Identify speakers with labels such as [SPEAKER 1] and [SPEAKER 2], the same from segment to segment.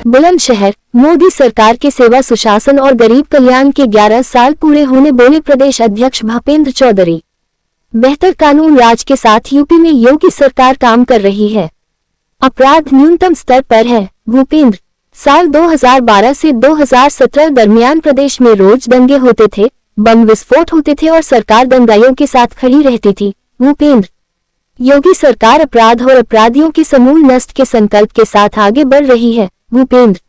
[SPEAKER 1] बुलंदशहर। मोदी सरकार के सेवा सुशासन और गरीब कल्याण के 11 साल पूरे होने बोले प्रदेश अध्यक्ष भूपेंद्र चौधरी। बेहतर कानून राज के साथ यूपी में योगी सरकार काम कर रही है। अपराध न्यूनतम स्तर पर है। भूपेंद्र। साल 2012 से 2017 दरमियान प्रदेश में रोज दंगे होते थे, बम विस्फोट होते थे और सरकार दंगाइयों के साथ खड़ी रहती थी। भूपेंद्र। योगी सरकार अपराध और अपराधियों के समूल नष्ट के संकल्प के साथ आगे बढ़ रही है। भूपेंद्र।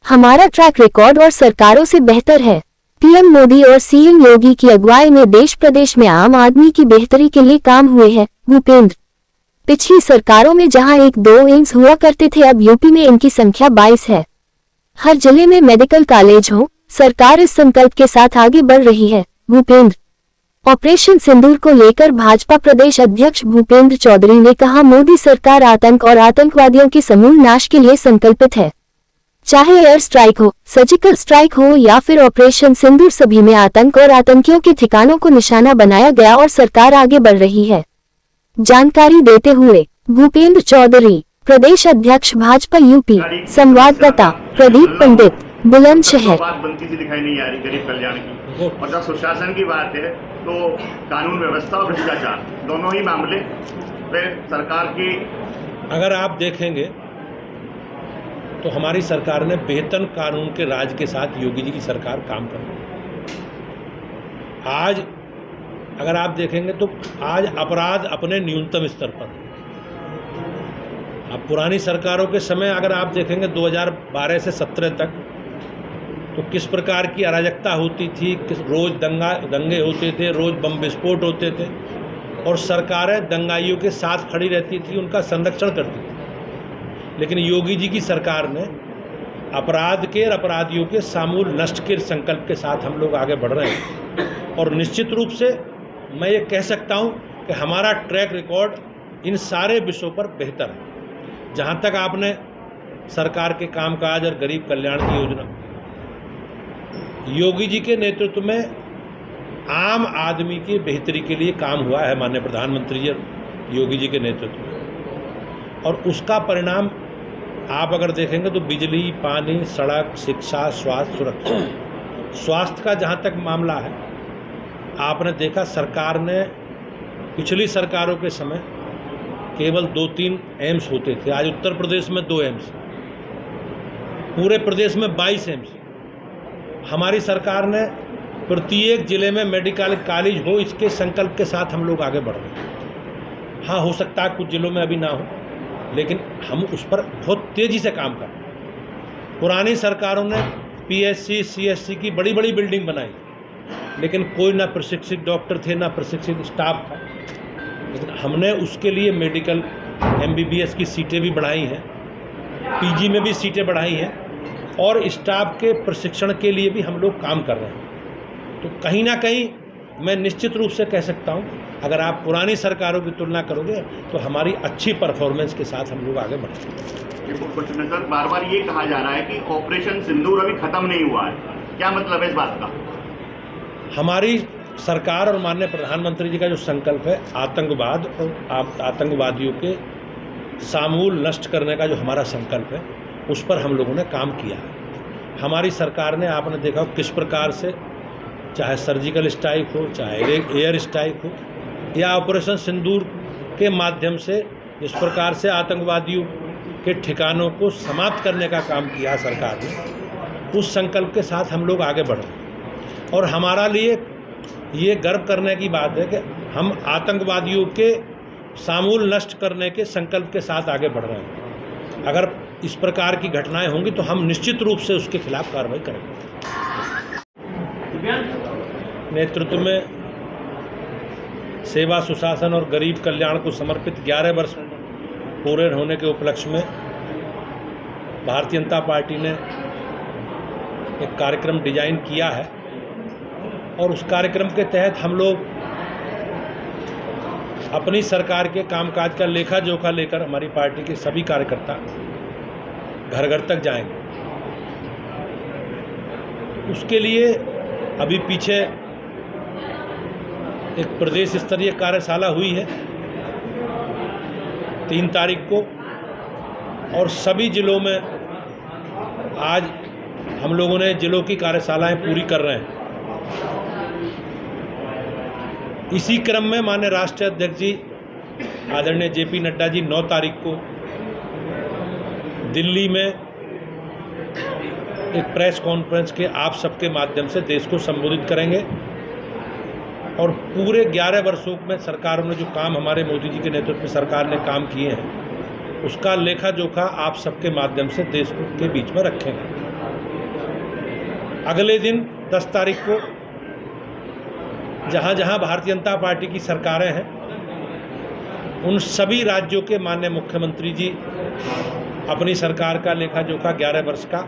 [SPEAKER 1] हमारा ट्रैक रिकॉर्ड और सरकारों से बेहतर है। पीएम मोदी और सीएम योगी की अगुवाई में देश प्रदेश में आम आदमी की बेहतरी के लिए काम हुए हैं। भूपेंद्र। पिछली सरकारों में जहां 1-2 एम्स हुआ करते थे, अब यूपी में इनकी संख्या 22 है। हर जिले में मेडिकल कॉलेज हो। सरकार इस संकल्प के साथ आगे बढ़ रही है। भूपेंद्र। ऑपरेशन सिंदूर को लेकर भाजपा प्रदेश अध्यक्ष भूपेंद्र चौधरी ने कहा, मोदी सरकार आतंक और आतंकवादियों के समूल नाश के लिए संकल्पित है। चाहे एयर स्ट्राइक हो, सर्जिकल स्ट्राइक हो या फिर ऑपरेशन सिंदूर, सभी में आतंक और आतंकियों के ठिकानों को निशाना बनाया गया और सरकार आगे बढ़ रही है। जानकारी देते हुए भूपेंद्र चौधरी, प्रदेश अध्यक्ष भाजपा यूपी। संवाददाता प्रदीप पंडित, बुलंदशहर।
[SPEAKER 2] बात बनती सी दिखाई नहीं आ रही गरीब कल्याण की, और जब सुशासन की बात है तो कानून व्यवस्था और भ्रष्टाचार दोनों ही मामले पे सरकार की,
[SPEAKER 3] अगर आप देखेंगे तो हमारी सरकार ने बेहतर कानून के राज के साथ योगी जी की सरकार काम कर रही है। आज अगर आप देखेंगे तो आज अपराध अपने न्यूनतम स्तर पर है। अब पुरानी सरकारों के समय अगर आप देखेंगे 2012 से 17 तक तो किस प्रकार की अराजकता होती थी, रोज दंगे होते थे, रोज बम विस्फोट होते थे और सरकारें दंगाइयों के साथ खड़ी रहती थी, उनका संरक्षण करती थी। लेकिन योगी जी की सरकार ने अपराध के और अपराधियों के समूल नष्ट के संकल्प के साथ हम लोग आगे बढ़ रहे हैं। और निश्चित रूप से मैं ये कह सकता हूँ कि हमारा ट्रैक रिकॉर्ड इन सारे विषयों पर बेहतर है। जहाँ तक आपने सरकार के कामकाज और गरीब कल्याण की योजना, योगी जी के नेतृत्व में आम आदमी की बेहतरी के लिए काम हुआ है माननीय प्रधानमंत्री जी योगी जी के नेतृत्व में, और उसका परिणाम आप अगर देखेंगे तो बिजली, पानी, सड़क, शिक्षा, स्वास्थ्य, सुरक्षा, स्वास्थ्य का जहाँ तक मामला है, आपने देखा सरकार ने पिछली सरकारों के समय केवल 2-3 एम्स होते थे, आज उत्तर प्रदेश में 2 एम्स, पूरे प्रदेश में 22 एम्स। हमारी सरकार ने प्रत्येक जिले में मेडिकल कॉलेज हो, इसके संकल्प के साथ हम लोग आगे बढ़ रहे हैं। हाँ, हो सकता है कुछ जिलों में अभी ना हो, लेकिन हम उस पर बहुत तेज़ी से काम कर रहे हैं। पुरानी सरकारों ने पीएचसी, सीएचसी की बड़ी बड़ी बिल्डिंग बनाई, लेकिन कोई ना प्रशिक्षित डॉक्टर थे, ना प्रशिक्षित स्टाफ था। लेकिन हमने उसके लिए मेडिकल एमबीबीएस की सीटें भी बढ़ाई हैं, पीजी में भी सीटें बढ़ाई हैं, और स्टाफ के प्रशिक्षण के लिए भी हम लोग काम कर रहे हैं। तो कहीं ना कहीं मैं निश्चित रूप से कह सकता हूं, अगर आप पुरानी सरकारों की तुलना करोगे तो हमारी अच्छी परफॉर्मेंस के साथ हम लोग आगे बढ़ेंगे।
[SPEAKER 2] सर, बार बार ये कहा जा रहा है कि ऑपरेशन सिंदूर अभी खत्म नहीं हुआ है, क्या मतलब है इस बात का?
[SPEAKER 3] हमारी सरकार और माननीय प्रधानमंत्री जी का जो संकल्प है, आतंकवाद और आतंकवादियों के समूल नष्ट करने का जो हमारा संकल्प है, उस पर हम लोगों ने काम किया है। हमारी सरकार ने, आपने देखा किस प्रकार से, चाहे सर्जिकल स्ट्राइक हो, चाहे एयर स्ट्राइक हो, या ऑपरेशन सिंदूर के माध्यम से जिस प्रकार से आतंकवादियों के ठिकानों को समाप्त करने का काम किया सरकार ने, उस संकल्प के साथ हम लोग आगे बढ़ रहे हैं। और हमारा लिए ये गर्व करने की बात है कि हम आतंकवादियों के समूल नष्ट करने के संकल्प के साथ आगे बढ़ रहे हैं। अगर इस प्रकार की घटनाएं होंगी तो हम निश्चित रूप से उसके खिलाफ कार्रवाई करेंगे। नेतृत्व में सेवा सुशासन और गरीब कल्याण को समर्पित 11 वर्ष पूरे होने के उपलक्ष्य में भारतीय जनता पार्टी ने एक कार्यक्रम डिजाइन किया है, और उस कार्यक्रम के तहत हम लोग अपनी सरकार के कामकाज का लेखा जोखा लेकर हमारी पार्टी के सभी कार्यकर्ता घर घर तक जाएंगे। उसके लिए अभी पीछे एक प्रदेश स्तरीय कार्यशाला हुई है 3 तारीख को, और सभी जिलों में आज हम लोगों ने जिलों की कार्यशालाएं पूरी कर रहे हैं। इसी क्रम में माननीय राष्ट्रीय अध्यक्ष जी आदरणीय जेपी नड्डा जी 9 तारीख को दिल्ली में एक प्रेस कॉन्फ्रेंस के आप सबके माध्यम से देश को संबोधित करेंगे और पूरे 11 वर्षों में सरकारों ने जो काम, हमारे मोदी जी के नेतृत्व में सरकार ने काम किए हैं, उसका लेखा जोखा आप सबके माध्यम से देश के बीच में रखेंगे। अगले दिन 10 तारीख को जहाँ जहाँ भारतीय जनता पार्टी की सरकारें हैं, उन सभी राज्यों के माननीय मुख्यमंत्री जी अपनी सरकार का लेखा जोखा 11 वर्ष का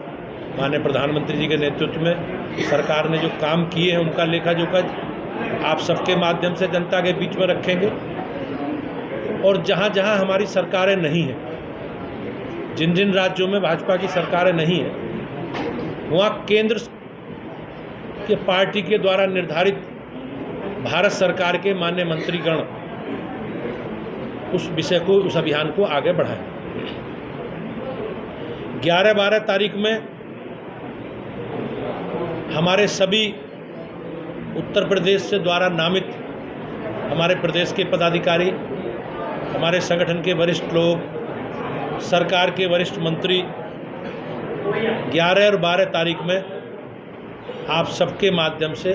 [SPEAKER 3] माननीय प्रधानमंत्री जी के नेतृत्व में सरकार ने जो काम किए हैं उनका लेखा जोखा आप सबके माध्यम से जनता के बीच में रखेंगे। और जहाँ जहाँ हमारी सरकारें नहीं हैं, जिन जिन राज्यों में भाजपा की सरकारें नहीं हैं, वहाँ केंद्र के पार्टी के द्वारा निर्धारित भारत सरकार के माननीय मंत्रीगण उस विषय को, उस अभियान को आगे बढ़ाएं। 11-12 तारीख में हमारे सभी उत्तर प्रदेश से द्वारा नामित हमारे प्रदेश के पदाधिकारी, हमारे संगठन के वरिष्ठ लोग, सरकार के वरिष्ठ मंत्री 11 और 12 तारीख में आप सबके माध्यम से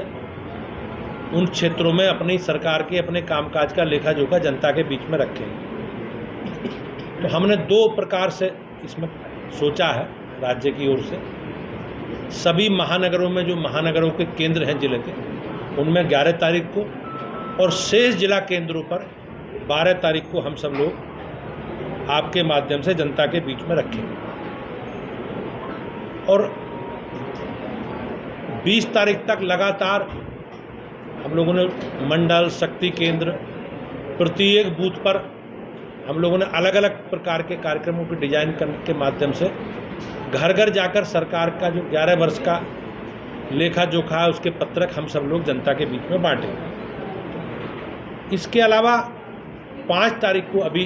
[SPEAKER 3] उन क्षेत्रों में अपनी सरकार के अपने कामकाज का लेखा जोखा जनता के बीच में रखेंगे। तो हमने 2 प्रकार से इसमें सोचा है राज्य की ओर से। सभी महानगरों में जो महानगरों के केंद्र हैं जिले के, उनमें 11 तारीख को, और शेष जिला केंद्रों पर 12 तारीख को हम सब लोग आपके माध्यम से जनता के बीच में रखेंगे। और 20 तारीख तक लगातार हम लोगों ने मंडल, शक्ति केंद्र, प्रत्येक बूथ पर हम लोगों ने अलग अलग प्रकार के कार्यक्रमों को डिजाइन करने के माध्यम से घर घर जाकर सरकार का जो 11 वर्ष का लेखा जोखा है उसके पत्रक हम सब लोग जनता के बीच में बांटेंगे। इसके अलावा 5 तारीख को अभी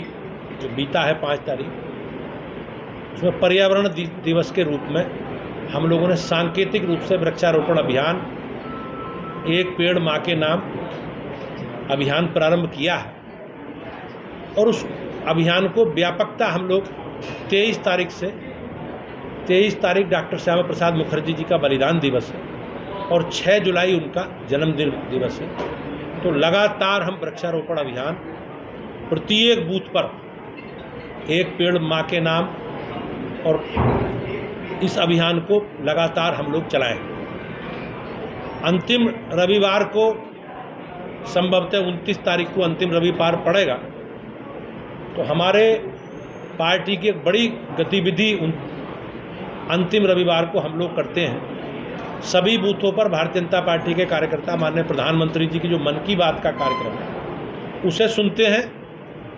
[SPEAKER 3] जो बीता है 5 तारीख, उसमें पर्यावरण दिवस के रूप में हम लोगों ने सांकेतिक रूप से वृक्षारोपण अभियान, एक पेड़ माँ के नाम अभियान प्रारंभ किया है। और उस अभियान को व्यापकता हम लोग 23 तारीख डॉक्टर श्यामा प्रसाद मुखर्जी जी का बलिदान दिवस है और 6 जुलाई उनका जन्मदिन दिवस है। तो लगातार हम वृक्षारोपण अभियान प्रत्येक बूथ पर एक पेड़ माँ के नाम, और इस अभियान को लगातार हम लोग चलाएं। अंतिम रविवार को संभवतः 29 तारीख को अंतिम रविवार पड़ेगा, तो हमारे पार्टी की एक बड़ी गतिविधि अंतिम रविवार को हम लोग करते हैं। सभी बूथों पर भारतीय जनता पार्टी के कार्यकर्ता माननीय प्रधानमंत्री जी की जो मन की बात का कार्यक्रम है उसे सुनते हैं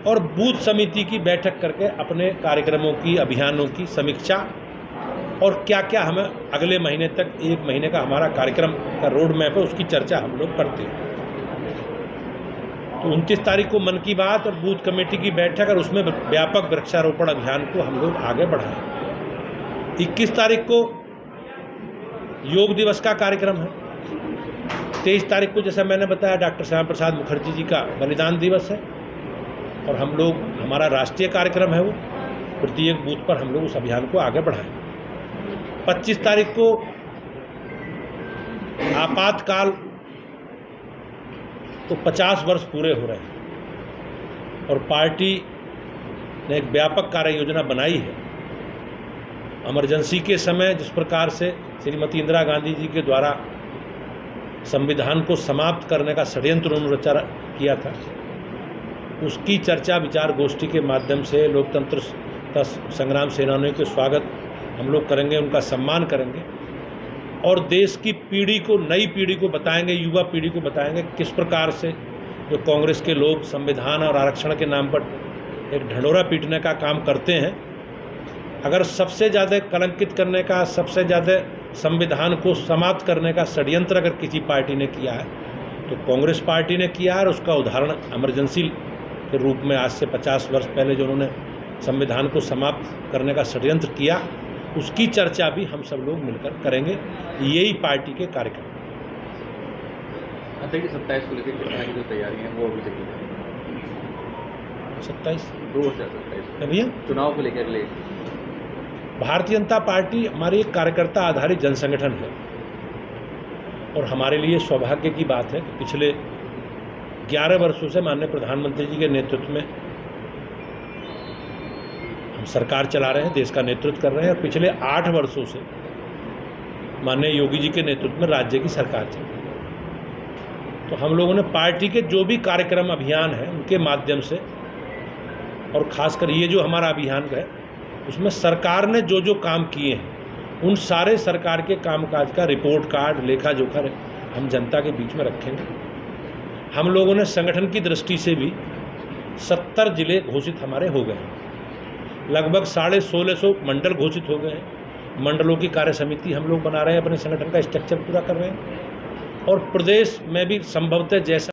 [SPEAKER 3] और बूथ समिति की बैठक करके अपने कार्यक्रमों की, अभियानों की समीक्षा और क्या क्या हमें अगले महीने तक, 1 महीने का हमारा कार्यक्रम का रोड मैप है, उसकी चर्चा हम लोग करते हैं। तो 29 तारीख को मन की बात और बूथ कमेटी की बैठक और उसमें व्यापक वृक्षारोपण अभियान को हम लोग आगे बढ़ाएं। 21 तारीख को योग दिवस का कार्यक्रम है। 23 तारीख को जैसा मैंने बताया डॉक्टर श्यामा प्रसाद मुखर्जी जी का बलिदान दिवस है और हम लोग, हमारा राष्ट्रीय कार्यक्रम है वो, प्रत्येक बूथ पर हम लोग उस अभियान को आगे बढ़ाएं। 25 तारीख को आपातकाल तो 50 वर्ष पूरे हो रहे हैं और पार्टी ने एक व्यापक कार्य योजना बनाई है। इमरजेंसी के समय जिस प्रकार से श्रीमती इंदिरा गांधी जी के द्वारा संविधान को समाप्त करने का षड्यंत्र उन्होंने रचा किया था, उसकी चर्चा विचार गोष्ठी के माध्यम से लोकतंत्र संग्राम सेनानियों के स्वागत हम लोग करेंगे, उनका सम्मान करेंगे और देश की पीढ़ी को, नई पीढ़ी को बताएंगे, युवा पीढ़ी को बताएंगे किस प्रकार से जो कांग्रेस के लोग संविधान और आरक्षण के नाम पर एक ढंढोरा पीटने का काम करते हैं। अगर सबसे ज़्यादा कलंकित करने का, सबसे ज़्यादा संविधान को समाप्त करने का षड्यंत्र अगर किसी पार्टी ने किया है तो कांग्रेस पार्टी ने किया है। और उसका उदाहरण इमरजेंसी के रूप में आज से 50 वर्ष पहले जो उन्होंने संविधान को समाप्त करने का षड्यंत्र किया, उसकी चर्चा भी हम सब लोग मिलकर करेंगे। यही पार्टी के कार्यक्रम।
[SPEAKER 4] देखिए 27 को लेकर कितना की जो तैयारी है वो अभी चल रही है।
[SPEAKER 3] 27
[SPEAKER 4] 2027
[SPEAKER 3] भैया
[SPEAKER 4] चुनाव को लेकर ले
[SPEAKER 3] भारतीय जनता पार्टी हमारी एक कार्यकर्ता आधारित जन संगठन है और हमारे लिए सौभाग्य की बात है कि पिछले 11 वर्षों से माननीय प्रधानमंत्री जी के नेतृत्व में हम सरकार चला रहे हैं, देश का नेतृत्व कर रहे हैं और पिछले 8 वर्षों से माननीय योगी जी के नेतृत्व में राज्य की सरकार चल रही है। तो हम लोगों ने पार्टी के जो भी कार्यक्रम अभियान हैं उनके माध्यम से और खासकर ये जो हमारा अभियान है उसमें सरकार ने जो जो काम किए हैं उन सारे सरकार के कामकाज का रिपोर्ट कार्ड लेखा जोखा हम जनता के बीच में रखेंगे। हम लोगों ने संगठन की दृष्टि से भी 70 जिले घोषित हमारे हो गए हैं, लगभग 1650 मंडल घोषित हो गए हैं। मंडलों की कार्य समिति हम लोग बना रहे हैं, अपने संगठन का स्ट्रक्चर पूरा कर रहे हैं और प्रदेश में भी संभवतः जैसा